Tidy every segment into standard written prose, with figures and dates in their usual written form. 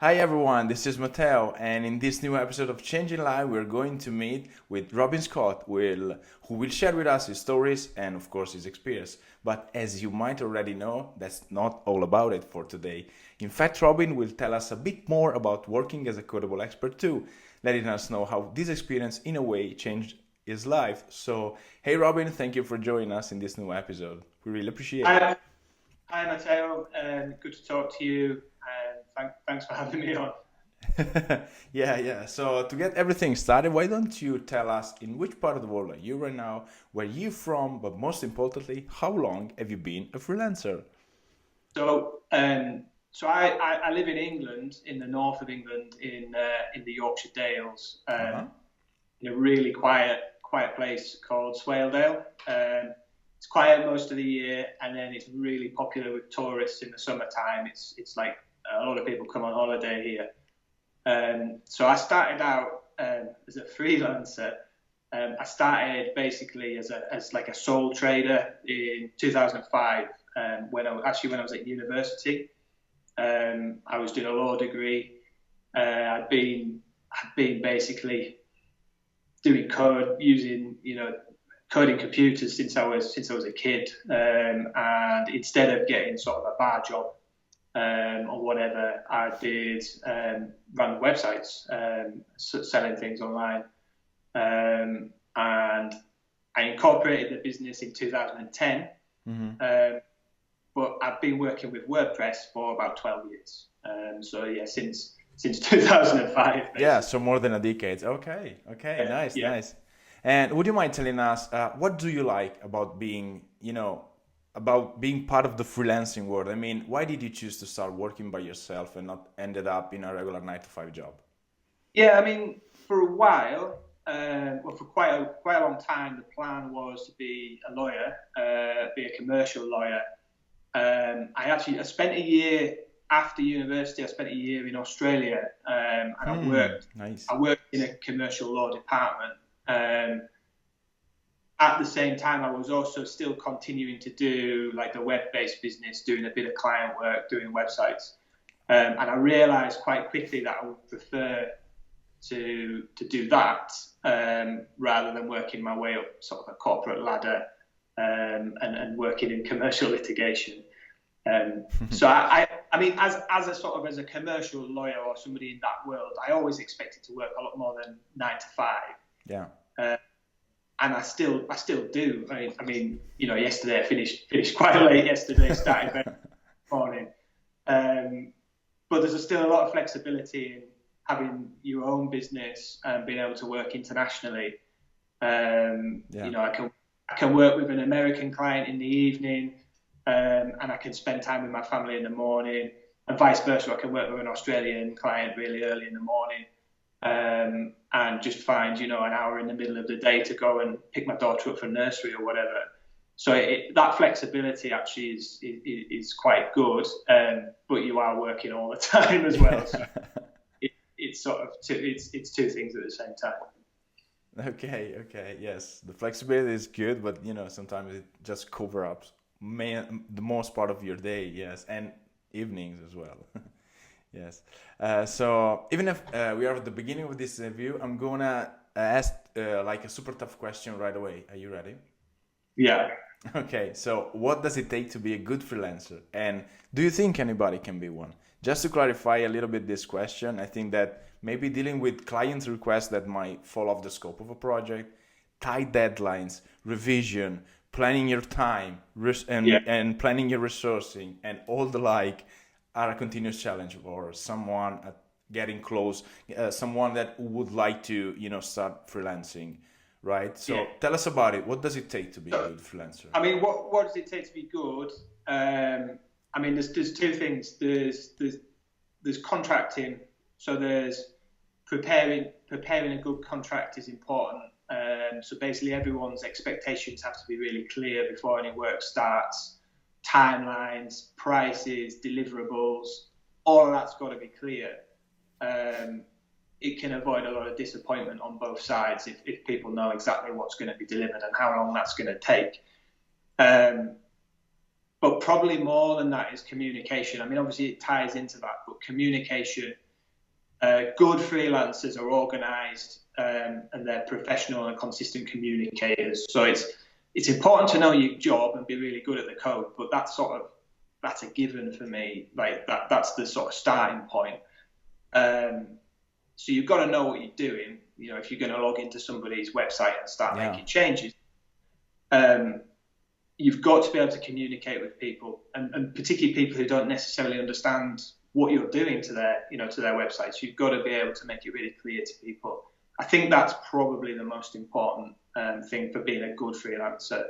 Hi everyone, this is Matteo, and in this new episode of Changing Life, we're going to meet with Robin Scott, who will share with us his stories and, of course, his experience. But as you might already know, that's not all about it for today. In fact, Robin will tell us a bit more about working as a Codeable expert too, letting us know how this experience, in a way, changed his life. So, hey Robin, thank you for joining us in this new episode. We really appreciate it. Hi, hi Matteo. Good to talk to you. Thanks for having me on. Yeah. So to get everything started, why don't you tell us in which part of the world are you right now, where you from, but most importantly, how long have you been a freelancer? So I live in England, in the north of England, in the Yorkshire Dales, Uh-huh. in a really quiet place called Swaledale. It's quiet most of the year, and then it's really popular with tourists in the summertime. It's like a lot of people come on holiday here. So I started out as a freelancer. I started basically as like a sole trader in 2005 when I was at university. I was doing a law degree. I'd been basically doing code using coding computers since I was a kid. And instead of getting sort of a bar job or whatever, I did run websites, selling things online. And I incorporated the business in 2010, Hmm. but I've been working with WordPress for about 12 years. So yeah, since 2005, Yeah, basically. so more than a decade. Okay, nice, Yeah. nice. And would you mind telling us what do you like about being, about being part of the freelancing world? I mean, why did you choose to start working by yourself and not ended up in a regular 9 to 5 job? Yeah, I mean, for a while, well, for quite a long time, the plan was to be a lawyer, be a commercial lawyer. I spent a year after university. I spent a year in Australia, and I Hmm, worked nice. I worked in a commercial law department. At the same time, I was also still continuing to do like the web-based business, doing a bit of client work, doing websites. And I realized quite quickly that I would prefer to do that rather than working my way up sort of a corporate ladder and working in commercial litigation. So I mean, as a sort of as a commercial lawyer or somebody in that world, I always expected to work a lot more than 9 to 5. Yeah. Uh, and I still do. Yesterday I finished quite late yesterday, started very morning. Um, but there's still a lot of flexibility in having your own business and being able to work internationally. Yeah. I can work with an American client in the evening, and I can spend time with my family in the morning, and vice versa. I can work with an Australian client really early in the morning, and just find an hour in the middle of the day to go and pick my daughter up from nursery or whatever. So that flexibility actually is quite good, but you are working all the time as well. So it's sort of it's two things at the same time. Okay, yes. The flexibility is good, but sometimes it just cover up the most part of your day, yes, and evenings as well. Yes. So even if we are at the beginning of this review, I'm gonna ask like a super tough question right away. Are you ready? Yeah. Okay, so what does it take to be a good freelancer? And do you think anybody can be one? Just to clarify a little bit this question, I think that maybe dealing with client requests that might fall off the scope of a project, tight deadlines, revision, planning your time, Yeah. and planning your resourcing, and all the like are a continuous challenge for someone at getting close, someone that would like to, start freelancing, right? Yeah. So tell us about it. What does it take to be a So, good freelancer? I mean, what does it take to be good? I mean, there's two things. There's contracting. So there's preparing a good contract is important. So basically, everyone's expectations have to be really clear before any work starts. Timelines, prices, deliverables, all of that's got to be clear. Um, it can avoid a lot of disappointment on both sides if people know exactly what's going to be delivered and how long that's going to take. Um, but probably more than that is communication. I mean, obviously it ties into that, but communication. Good freelancers are organised and they're professional and consistent communicators. So it's important to know your job and be really good at the code, but that's a given for me. Like that's the sort of starting point. So you've got to know what you're doing. You know, if you're going to log into somebody's website and start making changes, you've got to be able to communicate with people, and particularly people who don't necessarily understand what you're doing to their websites. You've got to be able to make it really clear to people. I think that's probably the most important thing for being a good freelancer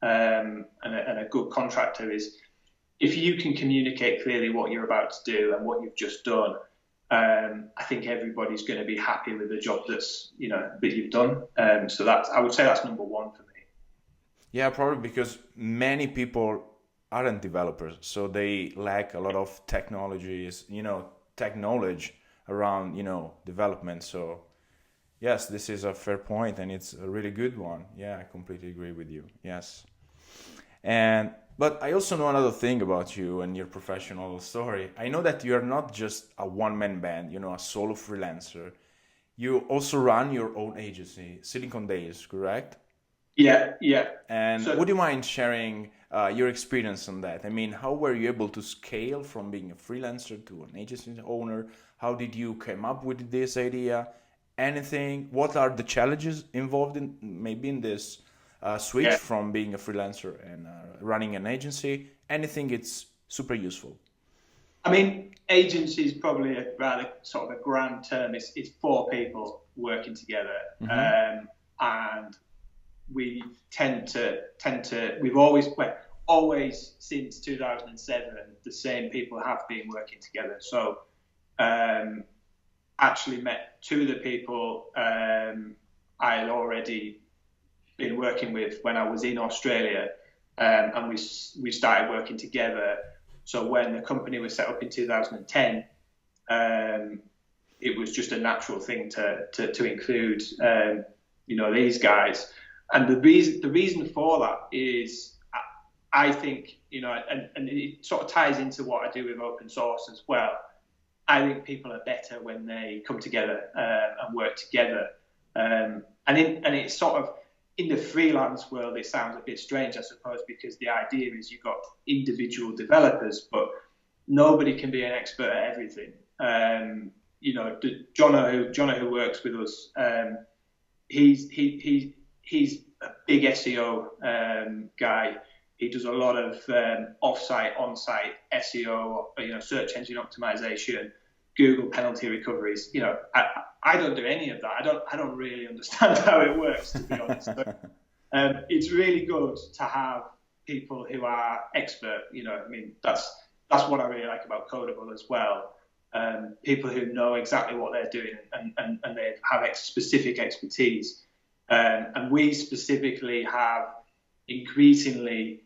and a good contractor is if you can communicate clearly what you're about to do and what you've just done. I think everybody's going to be happy with the job that you've done. So I would say that's number one for me. Yeah, probably because many people aren't developers, so they lack a lot of technologies, tech knowledge around, development. So yes, this is a fair point and it's a really good one. Yeah, I completely agree with you. Yes. But I also know another thing about you and your professional story. I know that you're not just a one-man band, a solo freelancer. You also run your own agency, Silicon Days, correct? Yeah. And would you mind sharing your experience on that? I mean, how were you able to scale from being a freelancer to an agency owner? How did you come up with this idea? Anything? What are the challenges involved in this switch from being a freelancer and running an agency? Anything? It's super useful. I mean, agency is probably a rather sort of a grand term. It's 4 people working together, and we tend to we've always since 2007 the same people have been working together. So actually met 2 of the people I had already been working with when I was in Australia, and we started working together. So when the company was set up in 2010, it was just a natural thing to include these guys. And the reason for that is, I think, and it sort of ties into what I do with open source as well. I think people are better when they come together and work together. And it's sort of, in the freelance world, it sounds a bit strange, I suppose, because the idea is you've got individual developers, but nobody can be an expert at everything. Jono who works with us, he's a big SEO guy. He does a lot of off-site, on-site SEO, search engine optimization, Google penalty recoveries. I don't do any of that. I don't really understand how it works, to be honest. But, it's really good to have people who are expert. That's what I really like about Codeable as well. People who know exactly what they're doing and they have specific expertise. And we specifically have increasingly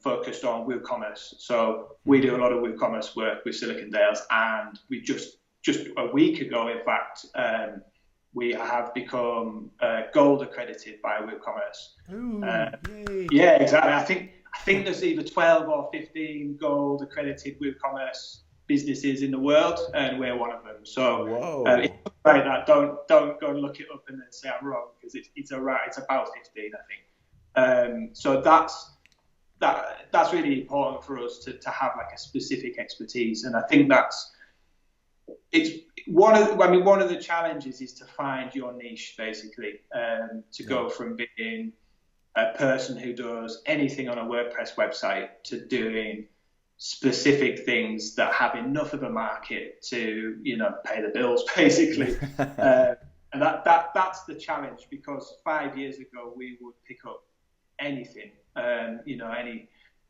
focused on WooCommerce. So we do a lot of WooCommerce work with Silicon Dales, and we just a week ago, in fact, we have become gold accredited by WooCommerce. Yeah, exactly. I think there's either 12 or 15 gold accredited WooCommerce businesses in the world, and we're one of them. So it's like that. Don't go and look it up and then say I'm wrong, because it's about 15, I think. So that's really important for us to have like a specific expertise, and I think it's one of the challenges is to find your niche, basically, to go from being a person who does anything on a WordPress website to doing specific things that have enough of a market to pay the bills, basically. And that's the challenge, because 5 years ago we would pick up anything,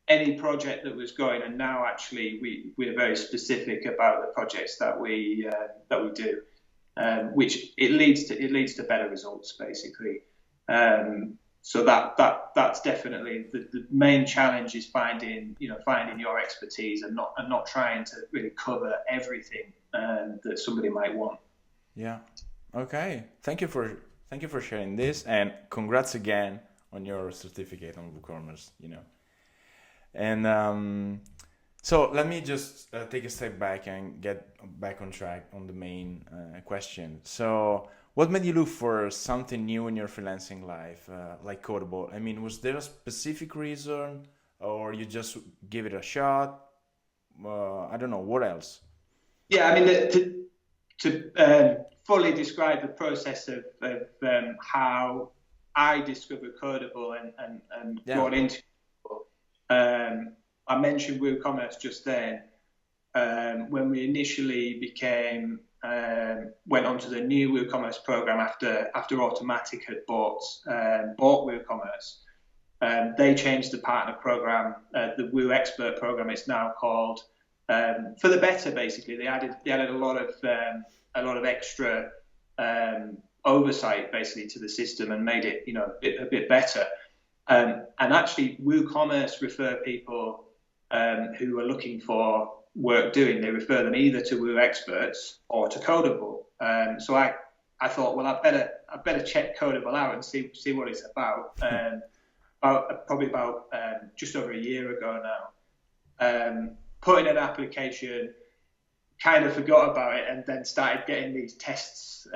any project that was going, and now actually we're very specific about the projects that we do, which it leads to better results, basically. So that's definitely the main challenge, is finding your expertise and not trying to really cover everything that somebody might want. Yeah. Okay. Thank you for sharing this, and congrats again on your certificate on WooCommerce. And So let me just take a step back and get back on track on the main question. So what made you look for something new in your freelancing life, like Codeable? I mean, was there a specific reason, or you just give it a shot? I don't know. What else? Yeah, I mean, to fully describe the process of how I discovered Codeable and Yeah. got into Codeable. I mentioned WooCommerce just then. When we initially went onto the new WooCommerce program after Automatic had bought WooCommerce, they changed the partner program, the Woo Expert program. It's now called, for the better. Basically, they added a lot of extra oversight basically to the system and made it a bit better. And actually, WooCommerce refer people who are looking for work doing. They refer them either to Woo Experts or to Codeable. So I thought, well, I better check Codeable out and see what it's about. Probably just over a year ago now. Put in an application, kind of forgot about it, and then started getting these tests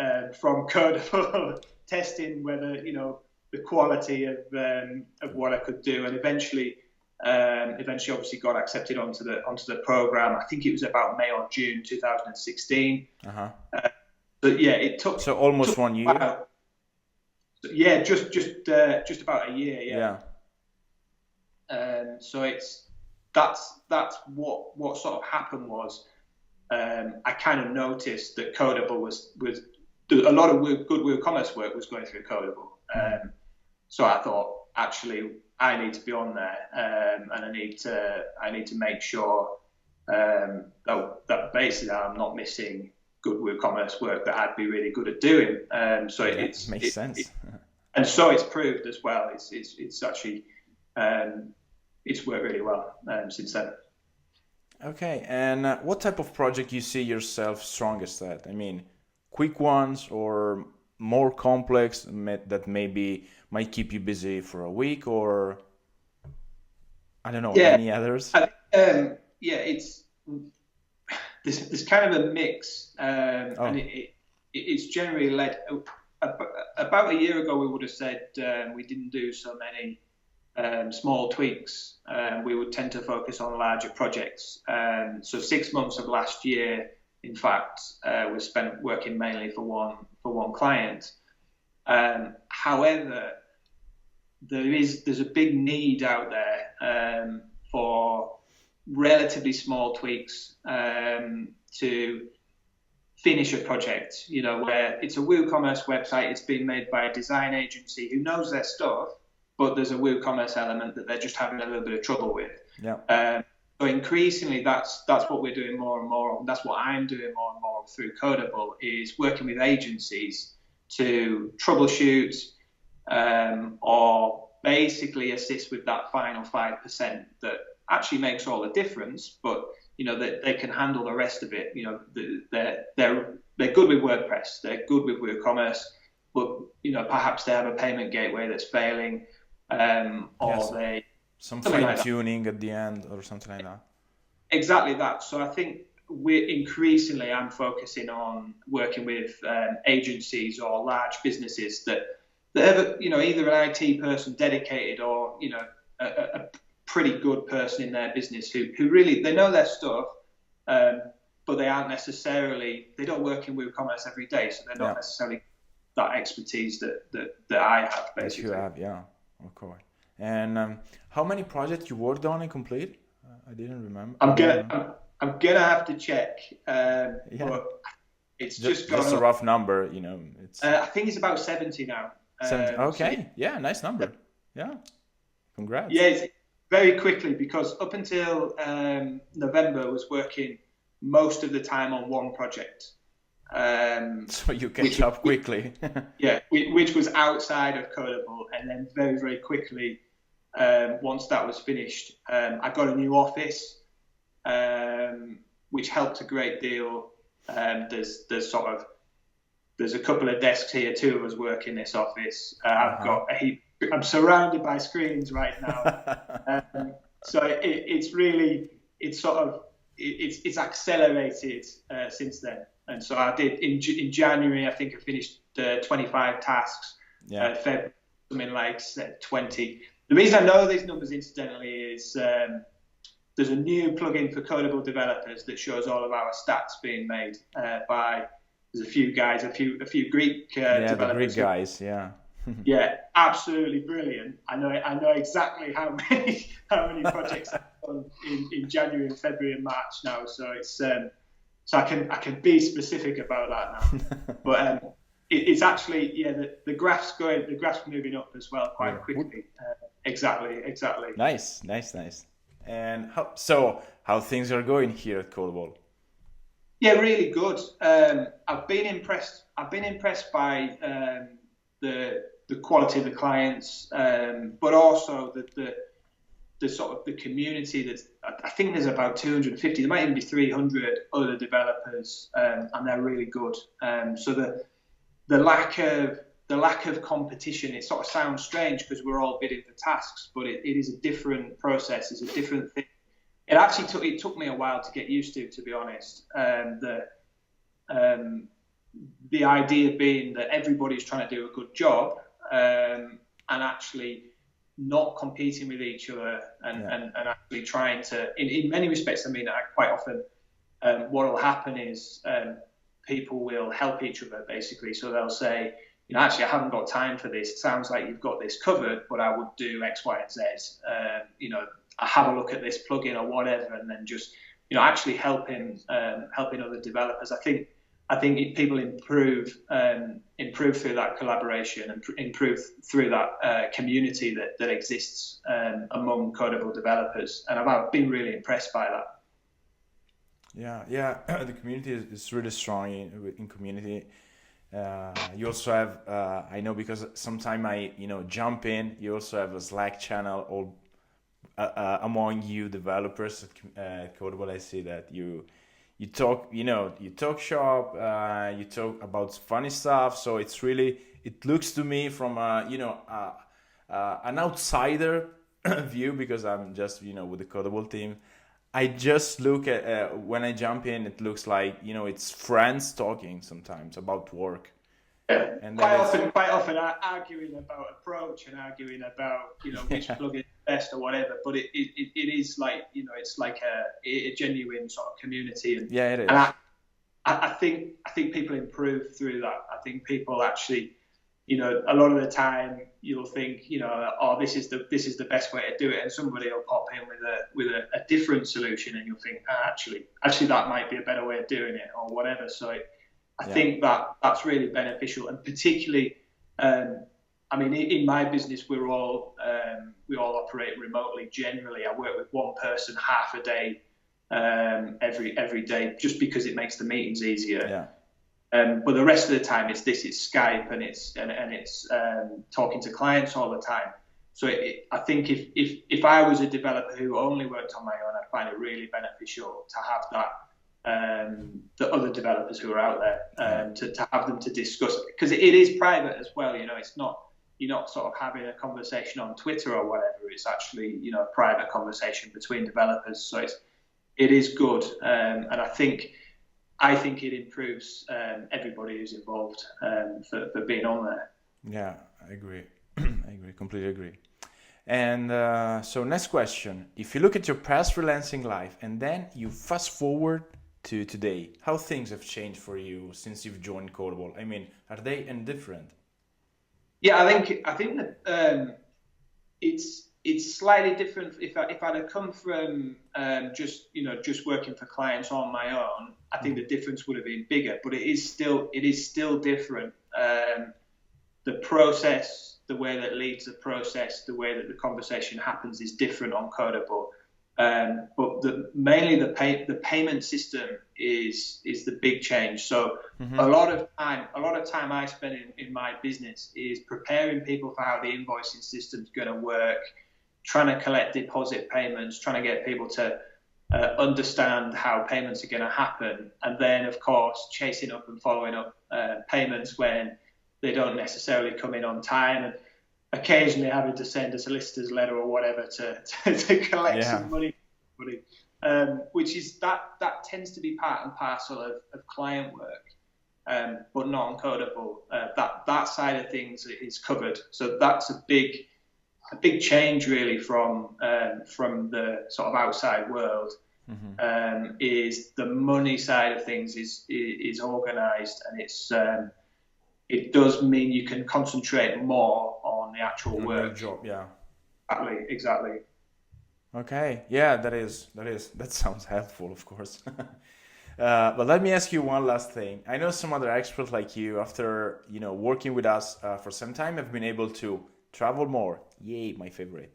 from Codeable, testing whether the quality of what I could do, and eventually obviously got accepted onto the program. I think it was about May or June 2016. But yeah, it took almost 1 year. Wow. Yeah, just about a year. Yeah. So that's what sort of happened was I kind of noticed that Codeable was a lot of good WooCommerce work was going through Codeable. So I thought, actually, I need to be on there, and I need to make sure that basically I'm not missing good WooCommerce work that I'd be really good at doing. So it makes sense. And so it's proved as well. It's actually it's worked really well since then. Okay, and what type of project you see yourself strongest at? I mean, quick ones or more complex that maybe might keep you busy for a week, or I don't know, any others? It's there's kind of a mix, and it's generally led. About a year ago, we would have said we didn't do so many small tweaks. We would tend to focus on larger projects. So 6 months of last year, in fact, was spent working mainly for one client. However, there's a big need out there for relatively small tweaks to finish a project, where it's a WooCommerce website, it's being made by a design agency who knows their stuff, but there's a WooCommerce element that they're just having a little bit of trouble with. So increasingly, that's what we're doing more and more of. That's what I'm doing more and more through Codeable, is working with agencies to troubleshoot or basically assist with that final 5% that actually makes all the difference, but that they can handle the rest of it. They're good with WordPress, they're good with WooCommerce, but perhaps they have a payment gateway that's failing, or some fine tuning at the end or something like that. Exactly that. So I think I'm focusing on working with agencies or large businesses that have either an IT person dedicated or a pretty good person in their business who really, they know their stuff, but they don't work in WooCommerce every day, so they're not necessarily that expertise that I have, basically. That you have, of course. And how many projects you worked on and complete? I didn't remember. I'm gonna have to check. But it's just a rough number, It's. I think it's about 70 now. 70. Okay, nice number. Yeah, congrats. Yeah, it's very quickly, because up until November, I was working most of the time on one project. So you catch up quickly. Which was outside of Codeable, and then very, very quickly, once that was finished, I got a new office, which helped a great deal. There's a couple of desks here, 2 of us work in this office. I'm surrounded by screens right now. So it's really, it's sort of it's accelerated since then. And so I did in January. I think I finished 25 tasks. Yeah. February something like 20. The reason I know these numbers incidentally is there's a new plugin for Codeable developers that shows all of our stats being made by there's a few guys, a few Greek developers. The Greek guys, yeah. Yeah, absolutely brilliant. I know exactly how many projects I've done in January and February and March now. So it's so I can be specific about that now. But it's actually the graph's moving up as well quite quickly. Exactly. Nice. And how things are going here at Codeable? Yeah, really good. I've been impressed by the quality of the clients, but also the sort of the community. That I think there's about 250. There might even be 300 other developers, and they're really good. So the lack of competition. It sort of sounds strange because we're all bidding for tasks, but it is a different process. It's a different thing. It actually took me a while to get used to be honest. The idea being that everybody's trying to do a good job, and actually not competing with each other, and actually trying to, in many respects, I mean, quite often what will happen is people will help each other basically. So they'll say, actually, I haven't got time for this. It sounds like you've got this covered, but I would do X, Y, and Z. I have a look at this plugin or whatever, and then just actually helping other developers. I think people improve through that collaboration and improve through that community that exists among Codeable developers, and I've been really impressed by that. Yeah. The community is really strong in community. You also have, I know because sometime I jump in. You also have a Slack channel all among you developers at Codeable. I see that you talk, you talk shop, you talk about funny stuff. So it looks to me from an outsider view, because I'm just with the Codeable team. I just look at when I jump in, it looks like it's friends talking sometimes about work. Yeah. And quite often arguing about approach and arguing about which plugin is best or whatever. But it is like it's like a genuine sort of community. And yeah, it is. And I think people improve through that. I think people actually, a lot of the time you'll think this is the best way to do it, and somebody will pop in with a different solution, and you'll think actually that might be a better way of doing it or whatever. So I think that's really beneficial, and particularly, in my business, we all operate remotely. Generally, I work with one person half a day every day, just because it makes the meetings easier. Yeah. But the rest of the time, it's Skype and it's talking to clients all the time. So I think if I was a developer who only worked on my own, I'd find it really beneficial to have that. The other developers who are out there, to have them to discuss, because it is private as well. It's not, you're not sort of having a conversation on Twitter or whatever. It's actually a private conversation between developers. So it is good, and I think it improves everybody who's involved for being on there. Yeah, I agree. Completely agree. And so next question: if you look at your past freelancing life and then you fast forward to today, how things have changed for you since you've joined Codeable? I mean, are they indifferent? Yeah, I think that it's slightly different. If I'd have come from just working for clients on my own, I think the difference would have been bigger. But it is still different. The process, the way that leads the process, the way that the conversation happens is different on Codeable. But mainly the payment system is the big change. So a lot of time I spend in my business is preparing people for how the invoicing system's going to work, trying to collect deposit payments, trying to get people to understand how payments are going to happen, and then of course chasing up and following up payments when they don't necessarily come in on time, and occasionally having to send a solicitor's letter or whatever to collect some money. which is that tends to be part and parcel of client work, but not on Codeable. That side of things is covered. So that's a big change really from the sort of outside world. Is the money side of things is organised, and it does mean you can concentrate more on the actual work. Job, yeah. Exactly. Okay, yeah, that sounds helpful, of course. But let me ask you one last thing. I know some other experts like you, after working with us for some time, have been able to travel more. Yay, my favorite.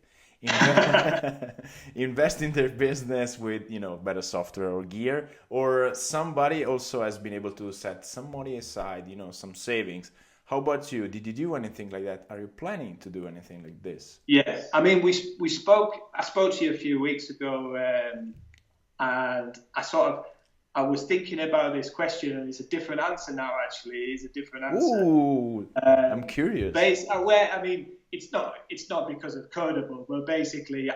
Invest in their business with better software or gear, or somebody also has been able to set some money aside, some savings. How about you? Did you do anything like that? Are you planning to do anything like this? Yeah, I mean, I spoke to you a few weeks ago, and I was thinking about this question, and it's a different answer now. Actually, it's a different answer. Ooh, I'm curious. I mean, it's not because of Codeable, but basically,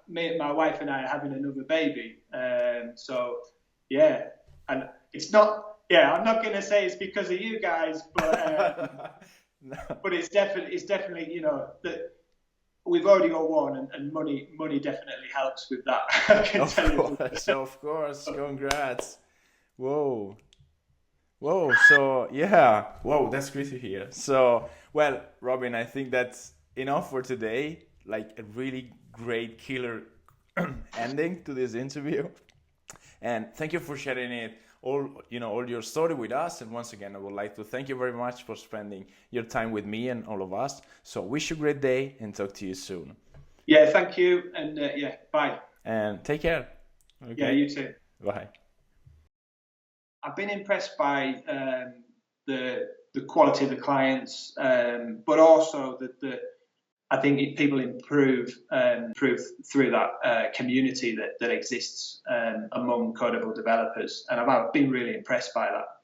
my wife and I are having another baby, so yeah, and it's not. Yeah, I'm not going to say it's because of you guys, but No. but it's definitely that we've already got one, and money definitely helps with that. I can tell you. Of course, congrats. Whoa. So yeah, whoa, that's great to hear. So, well, Robin, I think that's enough for today. Like a really great killer ending to this interview. And thank you for sharing it all your story with us. And once again, I would like to thank you very much for spending your time with me and all of us. So wish you a great day and talk to you soon. Yeah, thank you, and yeah, bye. And take care. Okay. Yeah, you too. Bye. I've been impressed by the quality of the clients, but also that I think people improve through that community that exists among Codeable developers, and I've been really impressed by that.